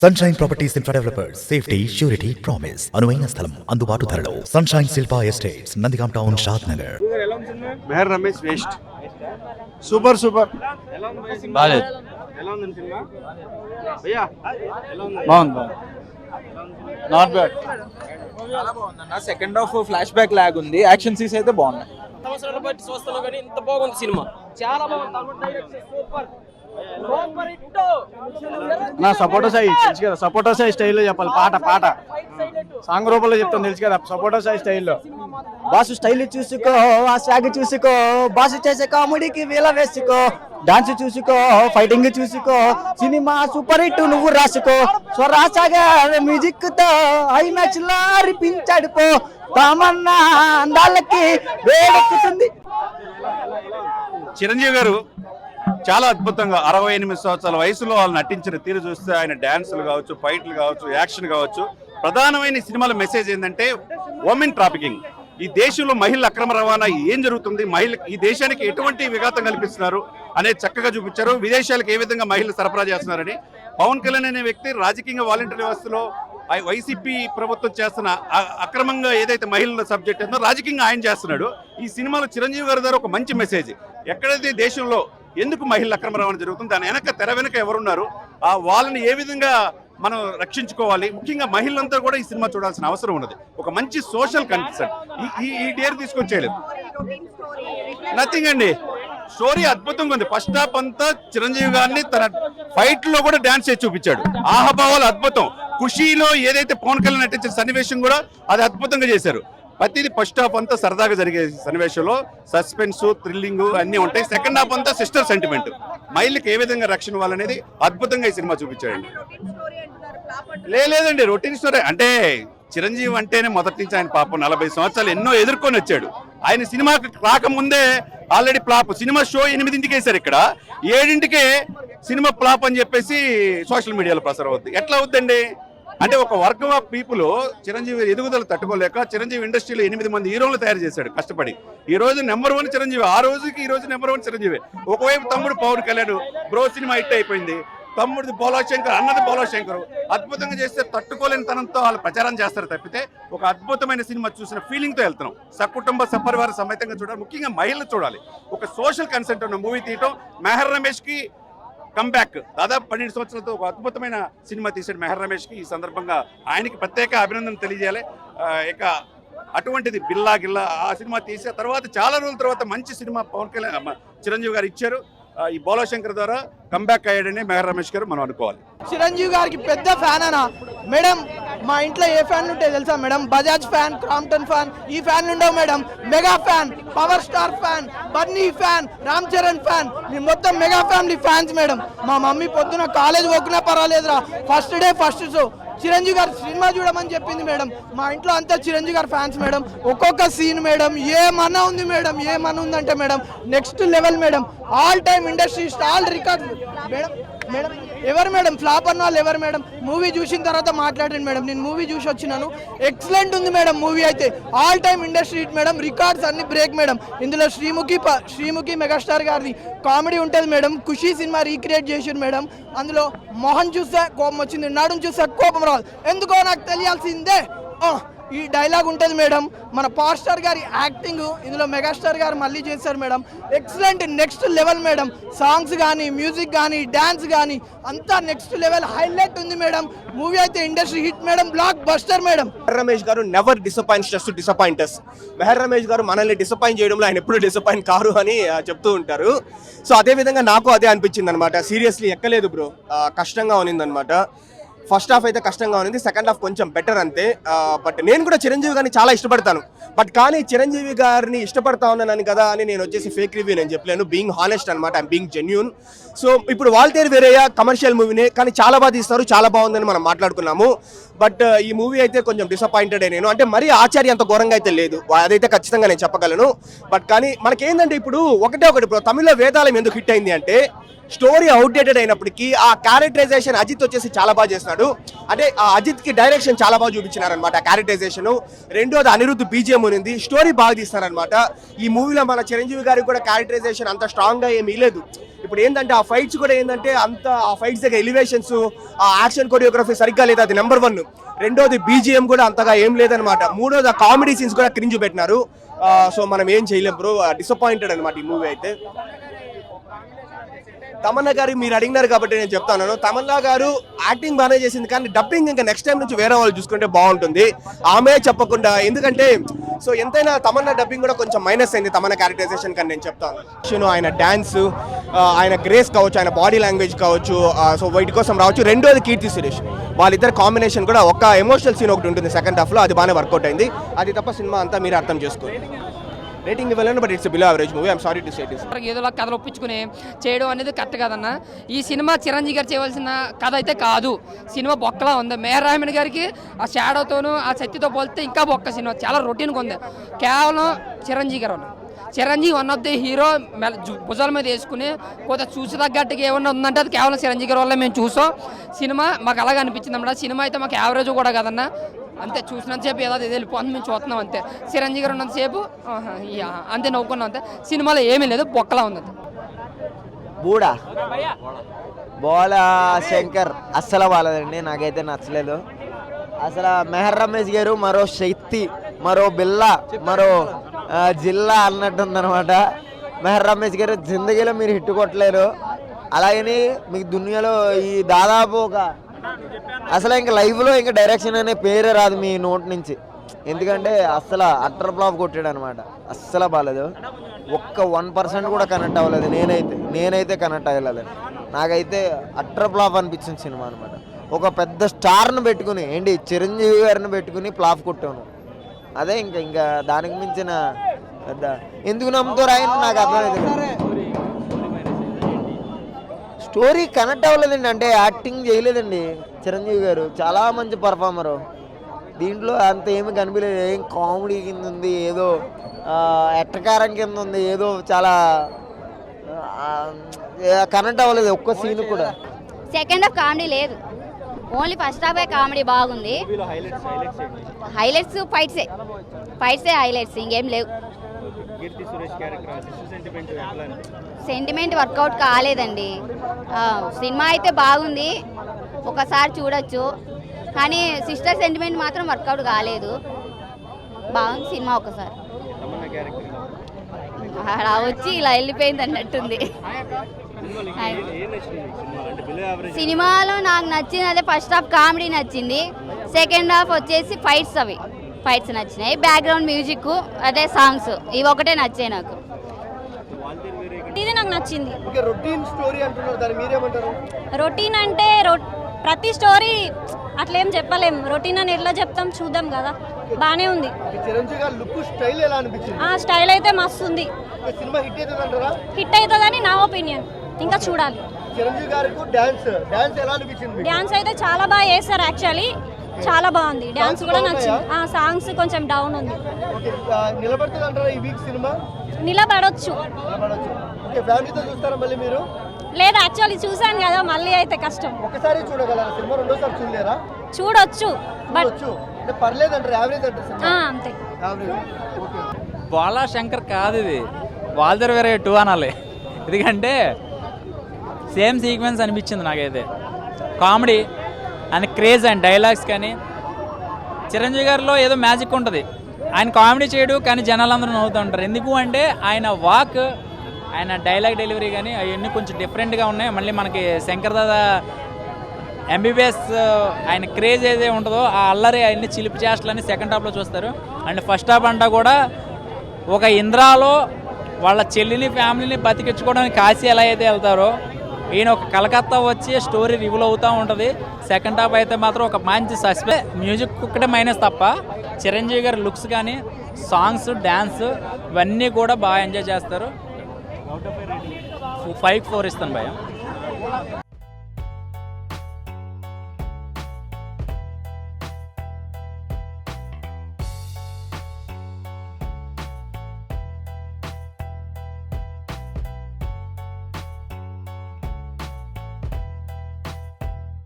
Sunshine Properties Infra Developers. Safety, surety, promise. అనువైన స్థలం అందుబాటు ధరలో. Sunshine Silpa Estates, Nandikam Town, Shadnagar. Mehar Ramesh waste super బాలేదు బాగుంది నాట్ బ్యాడ్ చాలా బాగుందన్న. Second half flash back lag ఉంది. యాక్షన్ సీన్స్ అయితే బాగున్నాయి. సంవత్సరాల బట్టి చూస్తున్నాం కానీ ఇంత బాగుంది సినిమా. చాలా బాగుంది. Super super hit. నా సపోటా సాయి తెలుసు కదా, సపోటా సాయి స్టైల్లో చెప్పాలి. పాట సాంగ్ రూపంలో చెప్తాను తెలుసు కదా, సపోటా సాయి స్టైల్లో. బాసు స్టైల్ చూసుకో, ఆ సాగ్ చూసుకో, బాసు చేసే కామెడీకి వీల వేసుకో, డాన్స్ చూసుకో, ఫైటింగ్ చూసుకో, సినిమా సూపర్ హిట్ నువ్వు రాసుకో, స్వరాసాగా మ్యూజిక్ తో హై మ్యాచ్ లా అరిపించాడు పో, తామన్నా అందాలకి వేడెక్కుతుంది. చిరంజీవి గారు చాలా అద్భుతంగా 68 సంవత్సరాల వయసులో వాళ్ళు నటించిన తీరు చూస్తే ఆయన డ్యాన్సులు కావచ్చు, ఫైట్లు కావచ్చు, యాక్షన్ కావచ్చు, ప్రధానమైన సినిమాల మెసేజ్ ఏంటంటే ఉమెన్ ట్రాఫికింగ్. ఈ దేశంలో మహిళల అక్రమ రవాణా ఏం జరుగుతుంది, ఈ దేశానికి ఎటువంటి విఘాతం కల్పిస్తున్నారు అనేది చక్కగా చూపించారు. విదేశాలకు ఏ విధంగా మహిళలు సరఫరా చేస్తున్నారని. పవన్ కళ్యాణ్ అనే వ్యక్తి రాజకీయంగా వాలంటీర్ వ్యవస్థలో వైసీపీ ప్రభుత్వం చేస్తున్న అక్రమంగా ఏదైతే మహిళల సబ్జెక్ట్ ఉందో రాజకీయంగా ఆయన చేస్తున్నాడు. ఈ సినిమాలో చిరంజీవి గారి ద్వారా ఒక మంచి మెసేజ్, ఎక్కడైతే దేశంలో ఎందుకు మహిళల అక్రమ రవాణా జరుగుతుంది, దాని వెనక తెర వెనుక ఎవరున్నారు, వాళ్ళని ఏ విధంగా మనం రక్షించుకోవాలి, ముఖ్యంగా మహిళలంతా కూడా ఈ సినిమా చూడాల్సిన అవసరం ఉన్నది. ఒక మంచి సోషల్ కన్సర్న్ ఈ డేర్ తీసుకొచ్చేయలేదు. నథింగ్ అండి, స్టోరీ అద్భుతంగా ఉంది. ఫస్ట్ హాఫ్ అంతా చిరంజీవి గారిని తన ఫైట్ లో కూడా డాన్స్ చేసి చూపించాడు. ఆహభావాలు అద్భుతం. ఖుషీలో ఏదైతే పవన్ కళ్యాణ్ నటించిన సన్నివేశం కూడా అది అద్భుతంగా చేశారు. ప్రతిదీ ఫస్ట్ హాఫ్ అంతా సరదాగా జరిగే సన్నివేశంలో సస్పెన్స్, థ్రిల్లింగ్ అన్ని ఉంటాయి. సెకండ్ హాఫ్ అంతా సిస్టర్ సెంటిమెంట్, మహిళకి ఏ విధంగా రక్షణ ఇవ్వాలనేది అద్భుతంగా ఈ సినిమా చూపించాడండి. లేదండి, రొటీన్ స్టోరీ. అంటే చిరంజీవి అంటేనే మొదటి నుంచి ఆయన పాపం 40 సంవత్సరాలు ఎన్నో ఎదుర్కొని వచ్చాడు. ఆయన సినిమాకి రాకముందే ఆల్రెడీ ఫ్లాప్. సినిమా షో 8ంటికి వేశారు, ఇక్కడ 7ంటికే సినిమా ఫ్లాప్ అని చెప్పేసి సోషల్ మీడియాలో ప్రసారం అవుతుంది. ఎట్లా అవుద్దండి? అంటే ఒక వర్గం ఆఫ్ పీపుల్ చిరంజీవి ఎదుగుదల తట్టుకోలేక చిరంజీవి ఇండస్ట్రీలో 8 మంది హీరోలు తయారు చేశాడు కష్టపడి. ఈ రోజు నెంబర్ 1 చిరంజీవి, ఆ రోజుకి ఈ రోజు నెంబర్ 1 చిరంజీవి. ఒకవైపు తమ్ముడు Pawan Kalyan, bro cinema hit అయిపోయింది. తమ్ముడిది బోలాశంకర్, అన్నది బోలాశంకర్. అద్భుతంగా చేస్తే తట్టుకోలేని తనంతో వాళ్ళు ప్రచారం చేస్తారు తప్పితే ఒక అద్భుతమైన సినిమా చూసిన ఫీలింగ్తో వెళ్తున్నాం. సకుటుంబ సపరివార సమేతంగా చూడాలి, ముఖ్యంగా మహిళలు చూడాలి. ఒక సోషల్ కన్సెంట్ ఉన్న మూవీ తీయటం. మెహర్ రమేష్కి కంబ్యాక్, దాదాపు 12 సంవత్సరాలతో ఒక అద్భుతమైన సినిమా తీసాడు మెహర్ రమేష్కి. ఈ సందర్భంగా ఆయనకి ప్రత్యేక అభినందన తెలియజేయాలి. ఇక అటువంటిది బిల్లా గిల్లా ఆ సినిమా తీసే తర్వాత చాలా రోజుల తర్వాత మంచి సినిమా పవన్ కళ్యాణ్ చిరంజీవి గారు ఇచ్చారు. ఈ బోలాశంకర్ ద్వారా కంబ్యాక్ అయ్యాడని మెహర్ రమేష్ గారు మనం అనుకోవాలి. చిరంజీవి గారికి పెద్ద ఫ్యాన్ అనా మేడం. మా ఇంట్లో ఏ ఫ్యాన్లు ఉంటాయి తెలుసా madam? Bajaj fan, Crompton fan, ఈ ఫ్యాన్లు ఉండవు madam. Mega fan, power star fan, Bunny fan, Ram Charan fan, మేము మొత్తం మెగా ఫ్యామిలీ ఫ్యాన్స్ మేడం. మా మమ్మీ పొద్దున కాలేజ్ పోకున్నా పర్వాలేదురా, first day first show Chiranjeevi garu cinema చూడమని చెప్పింది మేడం. మా ఇంట్లో అంతా చిరంజీవి గారు ఫ్యాన్స్ మేడం. ఒక్కొక్క సీన్ మేడం ఏమన్నా ఉంది మేడం, ఏమన్నా ఉందంటే madam next level madam. All time industry all record madam. Madam ఎవరు మేడం ఫ్లాప్ అన్న వాళ్ళు ఎవరు మేడం? మూవీ చూసిన తర్వాత మాట్లాడండి మేడం. నేను మూవీ చూసి వచ్చినాను, ఎక్సలెంట్ ఉంది మేడం మూవీ అయితే. All time industry madam, records అన్ని బ్రేక్ మేడం. ఇందులో శ్రీముఖి మెగాస్టార్ గారిది కామెడీ ఉంటుంది మేడం. ఖుషీ సినిమా రీక్రియేట్ చేసారు మేడం. అందులో మోహన్ చూస్తే కోపం వచ్చింది, నడుం చూస్తే కోపం రాదు, ఎందుకో నాకు తెలియాల్సిందే ఈ డైలాగ్ ఉంటుంది మేడం. మన పవర్ స్టార్ గారి యాక్టింగ్ ఇందులో మెగాస్టార్ గారు మళ్ళీ చేశారు madam. Excellent, next level madam. Songs కానీ, మ్యూజిక్ కానీ, డ్యాన్స్ కానీ అంతా నెక్స్ట్ లెవెల్ హైలైట్ ఉంది మేడం. మూవీ అయితే industry hit madam, blockbuster madam. Mehar Ramesh garu never disappoints just to disappoint us. Mehar Ramesh garu మనల్ని డిసప్పాయింట్ చేయడంలో ఆయన ఎప్పుడు డిసప్పాయింట్ కారు అని చెప్తూ ఉంటారు. సో అదే విధంగా నాకు అదే అనిపించింది అనమాట. సీరియస్లీ ఎక్కలేదు బ్రో, కష్టంగా ఉన్నిందనమాట. ఫస్ట్ హాఫ్ అయితే కష్టంగా ఉంది, సెకండ్ హాఫ్ కొంచెం బెటర్ అంతే. బట్ నేను కూడా చిరంజీవి గారిని చాలా ఇష్టపడతాను. బట్ కానీ చిరంజీవి గారిని ఇష్టపడతా ఉన్నాను కదా అని నేను వచ్చేసి ఫేక్ రివ్యూ నేను చెప్పలేను. బీయింగ్ హానెస్ట్ అనమాట, ఐమ్ బీయింగ్ జెన్యూన్. సో ఇప్పుడు వాల్తేరు వేరేయా కమర్షియల్ మూవీనే, కానీ చాలా బాగా తీస్తారు, చాలా బాగుందని మనం మాట్లాడుకున్నాము. బట్ ఈ మూవీ అయితే కొంచెం డిసప్పాయింటెడ్ నేను. అంటే మరీ ఆచార్య అంత ఘోరంగా అయితే లేదు, అదైతే ఖచ్చితంగా నేను చెప్పగలను. బట్ కానీ మనకేంటంటే ఇప్పుడు ఒకటి ఇప్పుడు తమిళ్లో వేదాలం ఎందుకు హిట్ అయింది అంటే స్టోరీ అవుట్డేటెడ్ అయినప్పటికీ ఆ క్యారెక్టరైజేషన్ అజిత్ వచ్చేసి చాలా బాగా చేస్తున్నాడు. అంటే ఆ అజిత్ కి డైరెక్షన్ చాలా బాగా చూపించినారనమాట క్యారెక్టరైజేషన్. రెండోది అనిరుద్ధ్ బీజిఎం ఉంది, స్టోరీ బాగా తీస్తారనమాట. ఈ మూవీలో మన చిరంజీవి గారికి కూడా క్యారెక్టరైజేషన్ అంత స్ట్రాంగ్ గా ఏమీ లేదు. ఇప్పుడు ఏంటంటే ఆ ఫైట్స్ కూడా ఏంటంటే అంత ఆ ఫైట్స్ దగ్గర ఎలివేషన్స్, ఆ యాక్షన్ కొరియోగ్రఫీ సరిగ్గా లేదు, అది నెంబర్ 1. రెండోది బీజిఎం కూడా అంతగా ఏం లేదనమాట. మూడోది ఆ కామెడీ సీన్స్ కూడా క్రింజ్ పెట్టినారు. సో మనం ఏం చేయలేం బ్రో, డిసప్పాయింటెడ్ అనమాట ఈ మూవీ అయితే. తమన్నా గారు మీరు అడిగినారు కాబట్టి నేను చెప్తాను, తమన్నా గారు యాక్టింగ్ బాగానే చేసింది, కానీ డబ్బింగ్ ఇంకా నెక్స్ట్ టైం నుంచి వేరే వాళ్ళు చూసుకుంటే బాగుంటుంది, ఆమె చెప్పకుండా. ఎందుకంటే సో ఎంతైనా తమన్నా డబ్బింగ్ కూడా కొంచెం మైనస్ అయింది తమన్నా క్యారెక్టరైజేషన్ కానీ నేను చెప్తాను. ఆయన డ్యాన్స్, ఆయన గ్రేస్ కావచ్చు, ఆయన బాడీ లాంగ్వేజ్ కావచ్చు, సో వీటి కోసం రావచ్చు. రెండోది కీర్తి సురేష్, వాళ్ళిద్దరు కాంబినేషన్ కూడా ఒక ఎమోషనల్ సీన్ ఒకటి ఉంటుంది సెకండ్ హాఫ్లో, అది బాగానే వర్కౌట్ అయింది. అది తప్ప సినిమా అంతా మీరు అర్థం చేసుకోండి. రేటింగ్ ఇవ్వలేను, but it's below average movie. I'm sorry to say this. ఏదోలా కథలు ఒప్పించుకుని చేయడం అనేది కరెక్ట్ కాదన్న. ఈ సినిమా చిరంజీవి గారు చేయవలసిన కథ అయితే కాదు. సినిమా బొక్కలా ఉంది. మేహర్ రహమాన్ గారికి ఆ షాడోతోనూ ఆ శక్తితో పోలిస్తే ఇంకా బొక్క సినిమా, చాలా రొటీన్గా ఉంది. కేవలం చిరంజీవి గారు Chiranjeevi one of the hero భుజాల మీద వేసుకుని కొంత చూసి తగ్గట్టుగా ఏమన్నా ఉందంటే అది కేవలం చిరంజీవి గారి వల్ల మేము చూసాం. సినిమా మాకు అలాగే అనిపించింది అన్నమాట. సినిమా అయితే మాకు యావరేజ్ కూడా కదన్నా, అంతే చూసినంతసేపు ఏదో ఇది వెళ్ళిపోతుంది, మేము చూస్తున్నాం అంతే. చిరంజీవి గారు ఉన్నంతసేపు అంతే నవ్వుకున్నాం అంతే. సినిమాలో ఏమీ లేదు, బొక్కలా ఉంది. బూడా బోలా శంకర్ అస్సలు బాగాలేదండి, నాకైతే నచ్చలేదు అసలు. మెహర్ రమేష్ గారు మరో శక్తి, మరో బిల్లా, మరో జిల్లా అన్నట్టు ఉందన్నమాట. మెహర్ రమేష్ గారు జిందగీలో మీరు హిట్ కొట్టలేరు. అలాగని మీకు దునియాలో ఈ దాదాపు ఒక అసలు ఇంకా లైవ్లో ఇంకా డైరెక్షన్ అనే పేరే రాదు మీ నోట్ నుంచి. ఎందుకంటే అస్సలు అట్టర్ ఫ్లాప్ కొట్టాడు అనమాట. అస్సలు బాగాలేదు, ఒక్క 1% కూడా కనెక్ట్ అవ్వలేదు. నేనైతే కనెక్ట్ అవ్వలేదు. నాకైతే అట్టర్ ఫ్లాప్ అనిపించింది సినిమా అనమాట. ఒక పెద్ద స్టార్ను పెట్టుకుని ఏంటి చిరంజీవి గారిని పెట్టుకుని ఫ్లాప్ కొట్టాను. అదే ఇంకా దానికి మించిన పెద్ద ఎందుకు నమ్ముతారు ఆయన నాకు అర్థమైంది. స్టోరీ కనెక్ట్ అవ్వలేదండి, అంటే యాక్టింగ్ చేయలేదండి చిరంజీవి గారు. చాలా మంచి పర్ఫార్మరు, దీంట్లో అంత ఏమి కనిపించలేదు. ఏం కామెడీ కింద ఉంది, ఏదో ఎట్టకారం కింద ఉంది, ఏదో చాలా కనెక్ట్ అవ్వలేదు ఒక్క సీన్ కూడా. సెకండ్ హాఫ్ కామెడీ లేదు, ఓన్లీ ఫస్ట్ హాఫ్ కామెడీ బాగుంది. హైలైట్స్ ఫైట్సే హైలైట్స్, ఇంకేం లేవు. సెంటిమెంట్ వర్కౌట్ కాలేదండి. సినిమా అయితే బాగుంది, ఒకసారి చూడొచ్చు, కానీ సిస్టర్ సెంటిమెంట్ మాత్రం వర్కౌట్ కాలేదు. బాగుంది సినిమా, ఒకసారి అలా వచ్చి ఇలా వెళ్ళిపోయింది అన్నట్టుంది. సినిమాలో నాకు నచ్చింది అదే ఫస్ట్ హాఫ్ కామెడీ నచ్చింది, సెకండ్ హాఫ్ వచ్చేసి ఫైట్స్ నచ్చినాయి, బ్యాక్గ్రౌండ్ మ్యూజిక్ అదే సాంగ్స్, ఇవి ఒకటే నచ్చాయి నాకు. ఇది నాకు నచ్చింది. రొటీన్ స్టోరీ అంటున్నారు, దాన్ని మీరేమంటారు? రొటీన్ అంటే ప్రతి స్టోరీ అట్లేం చెప్పలేం. రొటీన్ అని ఎట్లా చెప్తాం, చూద్దాం కదా. బానే ఉంది. చిరంజీవి గారి లుక్ స్టైల్ ఎలా అనిపించింది? స్టైల్ అయితే మస్తు ఉంది. Cinema hit అవుతుందంటారా? హిట్ అవుతుందని నా ఒపీనియన్, ఇంకా చూడాలి. చిరంజీవి గారికి డాన్స్ ఎలా అనిపించింది? డాన్స్ అయితే చాలా బాగా చేస్తారు, యాక్చువల్లీ చాలా బాగుంది. డాన్స్ కూడా నచ్చింది. సాంగ్స్ కొంచెం డౌన్ ఉంది. నిలబడుతుంది అంటారా ఈ వీక్ సినిమా? నిలబడొచ్చు. ఫ్యామిలీతో చూస్తారా మళ్ళీ మీరు? లేదు, యాక్చువల్లీ చూసాను కదా, మళ్ళీ అయితే కష్టం. ఒకసారి చూడగలరా సినిమా, రెండోసారి చూడలేరా? చూడొచ్చు, బట్ పర్లేదు అంటారు, యావరేజ్ అంటారు. అంతే. బోలా శంకర్ కాదు ఇది, వాల్దర్ వేరే 2 అనాలి. ఎందుకంటే సేమ్ సీక్వెన్స్ అనిపించింది నాకైతే. Comedy and craze and dialogues కానీ చిరంజీవి గారిలో ఏదో మ్యాజిక్ ఉంటుంది. ఆయన కామెడీ చేయడు కానీ జనాలందరూ నవ్వుతూ ఉంటారు. ఎందుకు అంటే ఆయన వాక్, ఆయన డైలాగ్ డెలివరీ కానీ అవన్నీ కొంచెం డిఫరెంట్గా ఉన్నాయి. మళ్ళీ మనకి శంకర్ దాదా ఎంబీబీఎస్ ఆయన క్రేజ్ ఏదే ఉంటుందో ఆ అల్లరి అవన్నీ చిలిపి చేష్టలని సెకండ్ హాఫ్లో చూస్తారు. అండ్ ఫస్ట్ హాఫ్ అంతా కూడా ఒక ఇంద్రాలో వాళ్ళ చెల్లిని ఫ్యామిలీని బతికించుకోవడానికి కాశీ ఎలా అయితే వెళ్తారో ఈయన ఒక కలకత్తా వచ్చి స్టోరీ రివీల్ అవుతూ ఉంటుంది. సెకండ్ హాఫ్ అయితే మాత్రం ఒక మంచి సస్పెన్స్, మ్యూజిక్ ఒక్కటే మైనస్ తప్ప చిరంజీవి గారి లుక్స్ కానీ సాంగ్స్ డ్యాన్స్ ఇవన్నీ కూడా బాగా ఎంజాయ్ చేస్తారు. 5-4 ఇస్తాను భయ్య.